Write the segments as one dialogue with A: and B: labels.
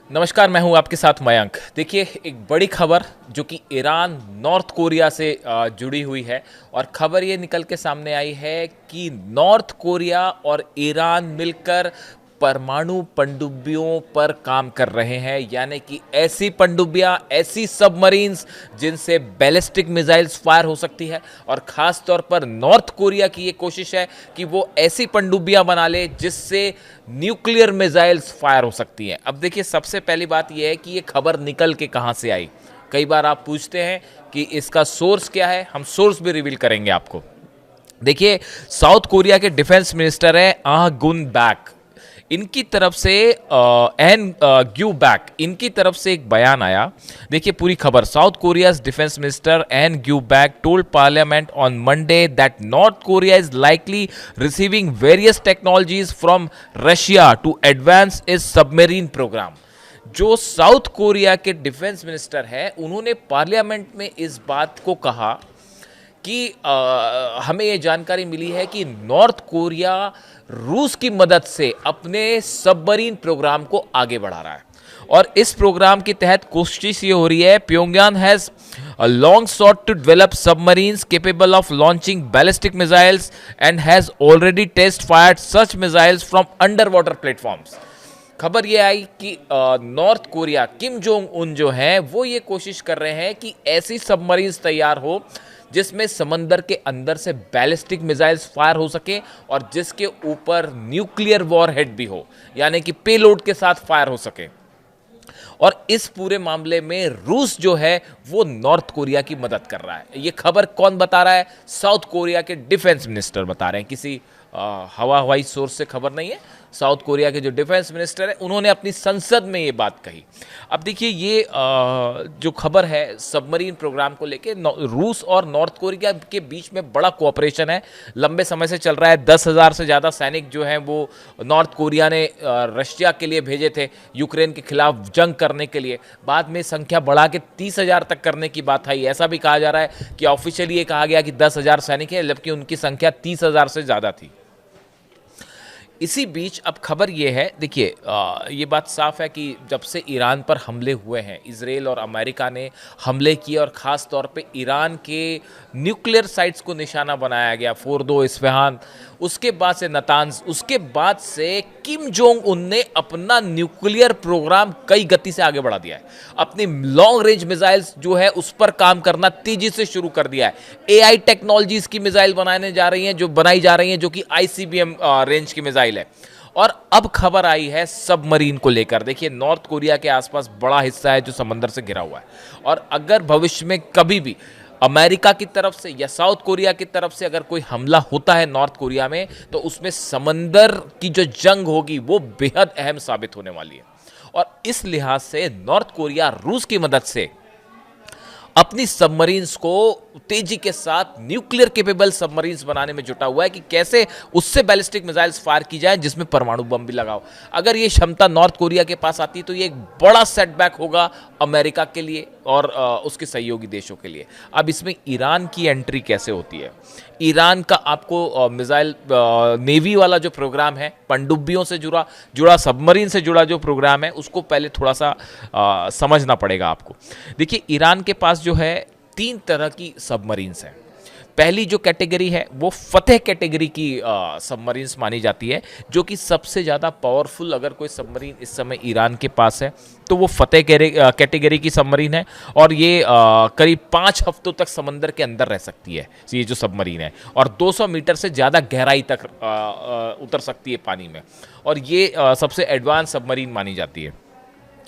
A: नमस्कार, मैं हूं आपके साथ मयंक। देखिए, एक बड़ी खबर जो कि ईरान नॉर्थ कोरिया से जुड़ी हुई है और खबर ये निकल के सामने आई है कि नॉर्थ कोरिया और ईरान मिलकर परमाणु पनडुब्बियों पर काम कर रहे हैं, यानी कि ऐसी पनडुब्बियां, ऐसी सबमरीन्स जिनसे बैलिस्टिक मिसाइल्स फायर हो सकती है। और ख़ास तौर पर नॉर्थ कोरिया की ये कोशिश है कि वो ऐसी पनडुब्बियां बना ले जिससे न्यूक्लियर मिसाइल्स फायर हो सकती हैं। अब देखिए, सबसे पहली बात यह है कि ये खबर निकल के कहाँ से आई। कई बार आप पूछते हैं कि इसका सोर्स क्या है, हम सोर्स भी रिवील करेंगे आपको। देखिए, साउथ कोरिया के डिफेंस मिनिस्टर हैं आह गुन बैक, इनकी तरफ से एन ग्यू बैक, इनकी तरफ से एक बयान आया। देखिए पूरी खबर। South Korea's defence minister Ahn Gyu Back told parliament on Monday that North Korea is likely receiving various technologies from Russia to advance its submarine programme. जो साउथ कोरिया के डिफेंस मिनिस्टर हैं, उन्होंने पार्लियामेंट में इस बात को कहा कि हमें ये जानकारी मिली है कि नॉर्थ कोरिया रूस की मदद से अपने सबमरीन प्रोग्राम को आगे बढ़ा रहा है। और इस प्रोग्राम के तहत कोशिश ये हो रही है, Pyongyang has long sought to develop submarines capable of launching ballistic missiles and has already test fired such missiles from underwater platforms। खबर ये आई कि north Korea, Kim Jong Un जो हैं, वो ये कोशिश कर रहे हैं कि ऐसी सबमरीन्स तैयार हो जिसमें समंदर के अंदर से बैलिस्टिक मिसाइल्स फायर हो सके और जिसके ऊपर न्यूक्लियर वॉरहेड भी हो, यानी कि पेलोड के साथ फायर हो सके। और इस पूरे मामले में रूस जो है वो नॉर्थ कोरिया की मदद कर रहा है। ये खबर कौन बता रहा है? साउथ कोरिया के डिफेंस मिनिस्टर बता रहे हैं, किसी हवाई सोर्स से खबर नहीं है। साउथ कोरिया के जो डिफेंस मिनिस्टर है, उन्होंने अपनी संसद में ये बात कही। अब देखिए, ये जो खबर है सबमरीन प्रोग्राम को लेके, रूस और नॉर्थ कोरिया के बीच में बड़ा कोऑपरेशन है, लंबे समय से चल रहा है। 10,000 से ज़्यादा सैनिक जो हैं वो नॉर्थ कोरिया ने रशिया के लिए भेजे थे यूक्रेन के खिलाफ जंग करने के लिए। बाद में संख्या बढ़ा के 30,000 तक करने की बात आई। ऐसा भी कहा जा रहा है कि ऑफिशियली ये कहा गया कि 10,000 सैनिक है, जबकि उनकी संख्या 30,000 से ज़्यादा थी। इसी बीच अब खबर ये है, देखिए ये बात साफ है कि जब से ईरान पर हमले हुए हैं, इजराइल और अमेरिका ने हमले किए और ख़ास तौर पे ईरान के न्यूक्लियर साइट्स को निशाना बनाया गया, फोर्दो, इस्फहान, उसके बाद से नतान्ज, उसके बाद से किम जोंग उन ने अपना न्यूक्लियर प्रोग्राम कई गति से आगे बढ़ा दिया है। अपनी लॉन्ग रेंज मिसाइल्स जो है उस पर काम करना तेजी से शुरू कर दिया है। एआई टेक्नोलॉजीज की मिसाइल बनाई जा रही हैं जो कि आईसीबीएम रेंज की मिसाइल है। और अब खबर आई है सबमरीन को लेकर। देखिए, नॉर्थ कोरिया के आसपास बड़ा हिस्सा है जो समंदर से घिरा हुआ है, और अगर भविष्य में कभी भी अमेरिका की तरफ से या साउथ कोरिया की तरफ से अगर कोई हमला होता है नॉर्थ कोरिया में, तो उसमें समंदर की जो जंग होगी वो बेहद अहम साबित होने वाली है। और इस लिहाज से नॉर्थ कोरिया रूस की मदद से अपनी सबमरीन्स को तेजी के साथ न्यूक्लियर केपेबल सबमरीन्स बनाने में जुटा हुआ है कि कैसे उससे बैलिस्टिक मिसाइल्स फायर की जाए जिसमें परमाणु बम भी लगाओ। अगर ये क्षमता नॉर्थ कोरिया के पास आती तो ये एक बड़ा सेटबैक होगा अमेरिका के लिए और उसके सहयोगी देशों के लिए। अब इसमें ईरान की एंट्री कैसे होती है? ईरान का आपको मिसाइल नेवी वाला जो प्रोग्राम है, पनडुब्बियों से जुड़ा सबमरीन से जुड़ा जो प्रोग्राम है, उसको पहले थोड़ा सा समझना पड़ेगा आपको। देखिए, ईरान के पास जो है 3 तरह की सबमरीन्स हैं। पहली जो कैटेगरी है वो फतेह कैटेगरी की सबमरीन्स मानी जाती है, जो कि सबसे ज़्यादा पावरफुल अगर कोई सबमरीन इस समय ईरान के पास है तो वो फतेह कैटेगरी की सबमरीन है। और ये करीब 5 हफ्तों तक समंदर के अंदर रह सकती है ये जो सबमरीन है, और 200 मीटर से ज़्यादा गहराई तक उतर सकती है पानी में, और ये सबसे एडवांस सबमरीन मानी जाती है।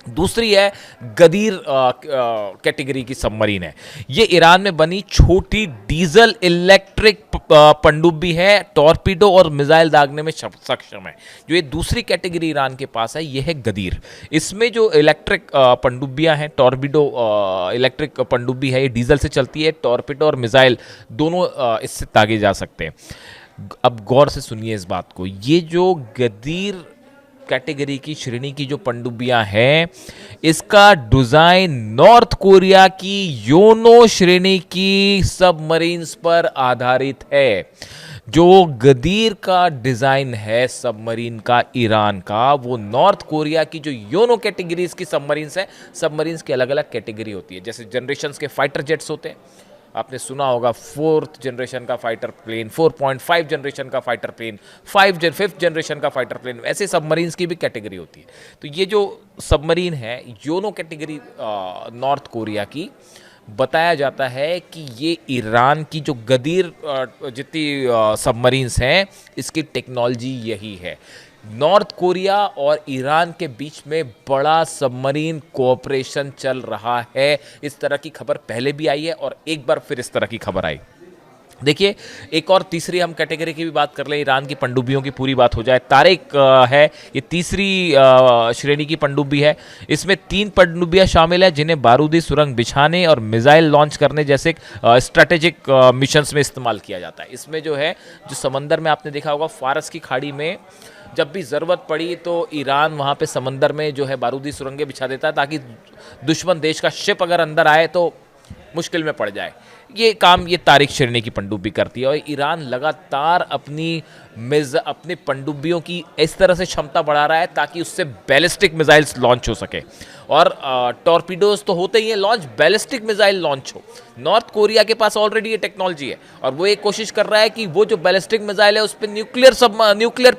A: दूसरी है गदीर कैटेगरी की सबमरीन है। ये ईरान में बनी छोटी डीजल इलेक्ट्रिक पनडुब्बी है, टॉर्पीडो और मिसाइल दागने में सक्षम है। जो ये दूसरी कैटेगरी ईरान के पास है, ये है गदीर। इसमें जो इलेक्ट्रिक पनडुब्बियां हैं, टॉर्पीडो इलेक्ट्रिक पनडुब्बी है, ये डीजल से चलती है। टॉर्पीडो और मिसाइल दोनों इससे दागे जा सकते हैं। अब गौर से सुनिए इस बात को, ये जो गदीर कैटेगरी की श्रेणी की जो पनडुब्बियां हैं, इसका डिजाइन नॉर्थ कोरिया की योनो श्रेणी की सबमरीन्स पर आधारित है। जो गदीर का डिज़ाइन है सबमरीन का ईरान का, वो नॉर्थ कोरिया की जो योनो कैटेगरीज की सबमरीन्स है, सबमरीन्स की अलग अलग कैटेगरी होती है। जैसे जनरेशन्स के फाइटर जेट्स होते हैं, आपने सुना होगा 4th जनरेशन का फाइटर प्लेन, 4.5 जनरेशन का फाइटर प्लेन, 5th जनरेशन का फाइटर प्लेन, ऐसे सबमरीन्स की भी कैटेगरी होती है। तो ये जो सबमरीन है योनो कैटेगरी नॉर्थ कोरिया की, बताया जाता है कि ये ईरान की जो गदीर जितनी सबमरीन्स हैं, इसकी टेक्नोलॉजी यही है। नॉर्थ कोरिया और ईरान के बीच में बड़ा सबमरीन कोऑपरेशन चल रहा है। इस तरह की खबर पहले भी आई है और एक बार फिर इस तरह की खबर आई। देखिए, एक और तीसरी हम कैटेगरी की भी बात कर लें, ईरान की पनडुब्बियों की पूरी बात हो जाए। तारिक है, ये तीसरी श्रेणी की पनडुब्बी है। इसमें 3 पनडुब्बियां शामिल है जिन्हें बारूदी सुरंग बिछाने और मिसाइल लॉन्च करने जैसे स्ट्रेटेजिक मिशंस में इस्तेमाल किया जाता है। इसमें जो है, जो समंदर में आपने देखा होगा फारस की खाड़ी में जब भी ज़रूरत पड़ी तो ईरान वहाँ पे समंदर में जो है बारूदी सुरंगें बिछा देता है, ताकि दुश्मन देश का शिप अगर अंदर आए तो मुश्किल में पड़ जाए। ये काम ये तारिक श्रेणी की पनडुब्बी करती है। और ईरान लगातार अपनी पनडुब्बियों की इस तरह से क्षमता बढ़ा रहा है ताकि उससे बैलिस्टिक मिसाइल्स लॉन्च हो सके। और टॉर्पीडोज तो होते ही हैं लॉन्च, बैलिस्टिक मिसाइल लॉन्च हो। नॉर्थ कोरिया के पास ऑलरेडी ये टेक्नोलॉजी है और वो एक कोशिश कर रहा है कि वो जो बैलिस्टिक मिसाइल है उस पर न्यूक्लियर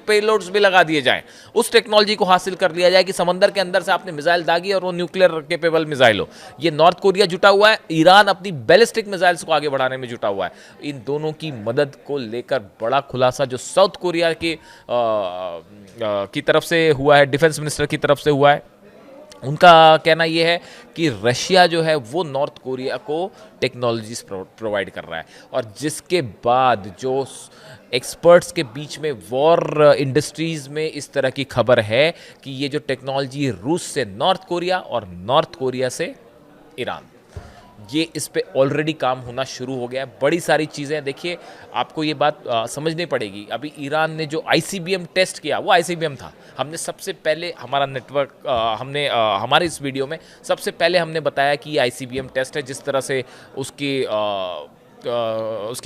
A: पेलोड्स भी लगा दिए जाएं। उस टेक्नोलॉजी को हासिल कर लिया जाए कि समंदर के अंदर से आपने मिसाइल दागी और वो न्यूक्लियर केपेबल मिसाइल हो। ये नॉर्थ कोरिया जुटा हुआ है, ईरान अपनी बैलिस्टिक मिसाइल्स को आगे बढ़ाने में जुटा हुआ है। इन दोनों की मदद को लेकर बड़ा खुलासा जो साउथ कोरिया की तरफ से हुआ है, डिफेंस मिनिस्टर की तरफ से हुआ है, उनका कहना यह है कि रशिया जो है वो नॉर्थ कोरिया को टेक्नोलॉजीज प्रोवाइड कर रहा है। और जिसके बाद जो एक्सपर्ट्स के बीच में वॉर इंडस्ट्रीज में इस तरह की खबर है कि ये जो टेक्नोलॉजी रूस से नॉर्थ कोरिया और नॉर्थ कोरिया से ईरान, ये इस पे ऑलरेडी काम होना शुरू हो गया है। बड़ी सारी चीज़ें देखिए, आपको ये बात समझनी पड़ेगी। अभी ईरान ने जो ICBM टेस्ट किया वो ICBM था। हमने सबसे पहले हमारा नेटवर्क हमारे इस वीडियो में सबसे पहले हमने बताया कि ये ICBM टेस्ट है। जिस तरह से उसकी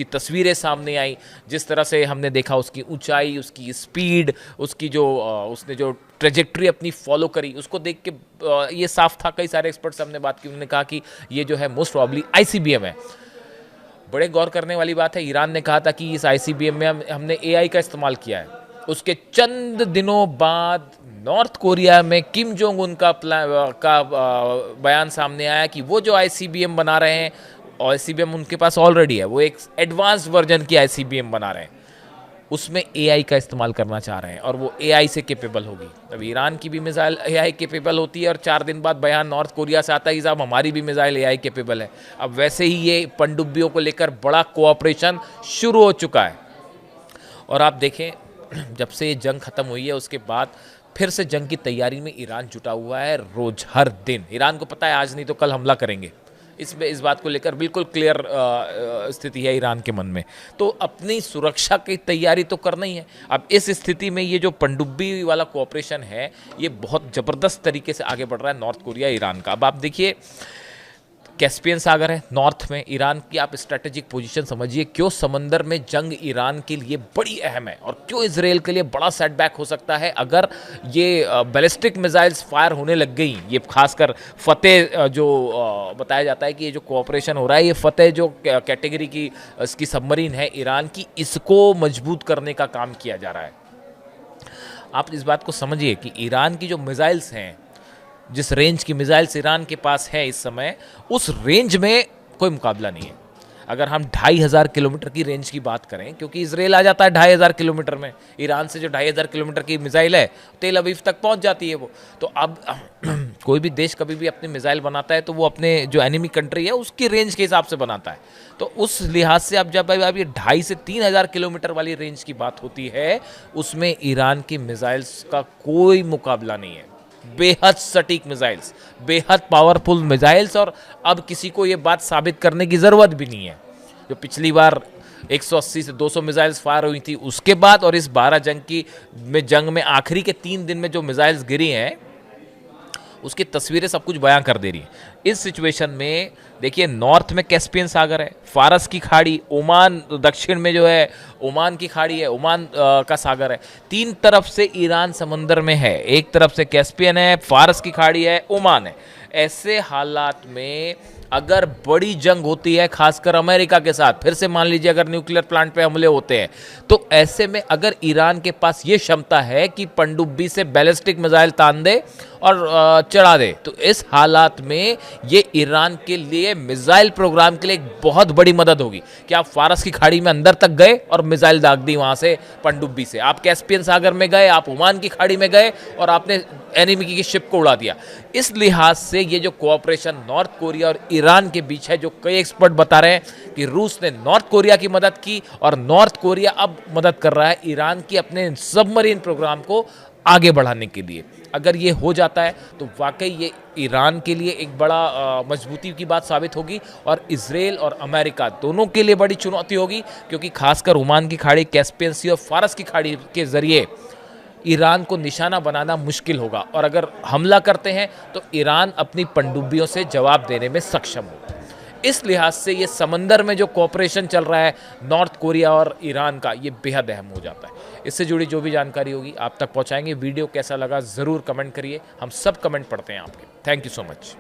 A: तस्वीरें सामने आई, जिस तरह से हमने देखा उसकी ऊंचाई, उसकी स्पीड, उसकी उसने जो ट्रेजेक्ट्री अपनी फॉलो करी, उसको देख के ये साफ था। कई सारे एक्सपर्ट्स से हमने बात की, उन्होंने कहा कि ये जो है मोस्ट प्रॉब्ली ICBM है। बड़े गौर करने वाली बात है, ईरान ने कहा था कि इस ICBM में हमने AI का इस्तेमाल किया है। उसके चंद दिनों बाद नॉर्थ कोरिया में किम जोंग उन का बयान सामने आया कि वो जो ICBM बना रहे हैं, और ICBM उनके पास ऑलरेडी है, वो एक एडवांस वर्जन की ICBM बना रहे हैं, उसमें AI का इस्तेमाल करना चाह रहे हैं और वो AI से कैपेबल होगी। अब ईरान की भी मिसाइल AI कैपेबल होती है और 4 दिन बाद बयान नॉर्थ कोरिया से आता है कि साहब हमारी भी मिसाइल AI कैपेबल है। अब वैसे ही ये पनडुब्बियों को लेकर बड़ा कोऑपरेशन शुरू हो चुका है। और आप देखें, जब से ये जंग ख़त्म हुई है उसके बाद फिर से जंग की तैयारी में ईरान जुटा हुआ है। रोज़ हर दिन ईरान को पता है आज नहीं तो कल हमला करेंगे। इस बात को लेकर बिल्कुल क्लियर स्थिति है ईरान के मन में। तो अपनी सुरक्षा की तैयारी तो करना ही है। अब इस स्थिति में ये जो पनडुब्बी वाला कोऑपरेशन है, ये बहुत ज़बरदस्त तरीके से आगे बढ़ रहा है नॉर्थ कोरिया ईरान का। अब आप देखिए, कैस्पियन सागर है नॉर्थ में, ईरान की आप स्ट्रेटेजिक पोजीशन समझिए। क्यों समंदर में जंग ईरान के लिए बड़ी अहम है और क्यों इजराइल के लिए बड़ा सेटबैक हो सकता है अगर ये बैलिस्टिक मिसाइल्स फायर होने लग गई। ये खासकर फतेह जो बताया जाता है कि ये जो कोऑपरेशन हो रहा है, ये फतेह जो कैटेगरी की इसकी सबमरीन है ईरान की, इसको मजबूत करने का काम किया जा रहा है। आप इस बात को समझिए कि ईरान की जो मिसाइल्स हैं, जिस रेंज की मिसाइल्स ईरान के पास है इस समय, उस रेंज में कोई मुकाबला नहीं है। अगर हम 2500 किलोमीटर की रेंज की बात करें, क्योंकि इजराइल आ जाता है 2500 किलोमीटर में, ईरान से जो 2500 किलोमीटर की मिसाइल है तेल अवीव तक पहुंच जाती है वो। तो अब कोई भी देश कभी भी अपनी मिसाइल बनाता है तो वो अपने जो एनिमी कंट्री है उसकी रेंज के हिसाब से बनाता है। तो उस लिहाज से अब जब अब ये 2500 से 3000 किलोमीटर वाली रेंज की बात होती है, उसमें ईरान की मिसाइल्स का कोई मुकाबला नहीं है। बेहद सटीक मिसाइल्स, बेहद पावरफुल मिसाइल्स, और अब किसी को ये बात साबित करने की ज़रूरत भी नहीं है। जो पिछली बार 180 से 200 मिसाइल्स फायर हुई थी उसके बाद, और इस 12 जंग में आखिरी के 3 दिन में जो मिसाइल्स गिरी हैं, उसकी तस्वीरें सब कुछ बयां कर दे रही हैं। इस सिचुएशन में देखिए, नॉर्थ में कैस्पियन सागर है, फारस की खाड़ी, ओमान दक्षिण में जो है ओमान की खाड़ी है, ओमान का सागर है। तीन तरफ से ईरान समंदर में है, एक तरफ से कैस्पियन है, फारस की खाड़ी है, ओमान है। ऐसे हालात में अगर बड़ी जंग होती है, खासकर अमेरिका के साथ, फिर से मान लीजिए अगर न्यूक्लियर प्लांट पे हमले होते हैं, तो ऐसे में अगर ईरान के पास ये क्षमता है कि पनडुब्बी से बैलिस्टिक मिसाइल तान दे और चढ़ा दे, तो इस हालात में ये ईरान के लिए मिसाइल प्रोग्राम के लिए एक बहुत बड़ी मदद होगी कि आप फारस की खाड़ी में अंदर तक गए और मिसाइल दाग दी वहां से पनडुब्बी से, आप कैस्पियन सागर में गए, आप ओमान की खाड़ी में गए और आपने एनिमी की शिप को उड़ा दिया। इस लिहाज से ये जो कोऑपरेशन नॉर्थ कोरिया और ईरान के बीच है, जो कई एक्सपर्ट बता रहे हैं कि रूस ने नॉर्थ कोरिया की मदद की और नॉर्थ कोरिया अब मदद कर रहा है ईरान की अपने सबमरीन प्रोग्राम को आगे बढ़ाने के लिए। अगर ये हो जाता है तो वाकई ये ईरान के लिए एक बड़ा मजबूती की बात साबित होगी और इजराइल और अमेरिका दोनों के लिए बड़ी चुनौती होगी, क्योंकि खासकर ओमान की खाड़ी, कैस्पियन सी और फारस की खाड़ी के जरिए ईरान को निशाना बनाना मुश्किल होगा और अगर हमला करते हैं तो ईरान अपनी पनडुब्बियों से जवाब देने में सक्षम होगा। इस लिहाज से ये समंदर में जो कोऑपरेशन चल रहा है नॉर्थ कोरिया और ईरान का, ये बेहद अहम हो जाता है। इससे जुड़ी जो भी जानकारी होगी आप तक पहुंचाएंगे। वीडियो कैसा लगा ज़रूर कमेंट करिए, हम सब कमेंट पढ़ते हैं आपके। Thank you so much.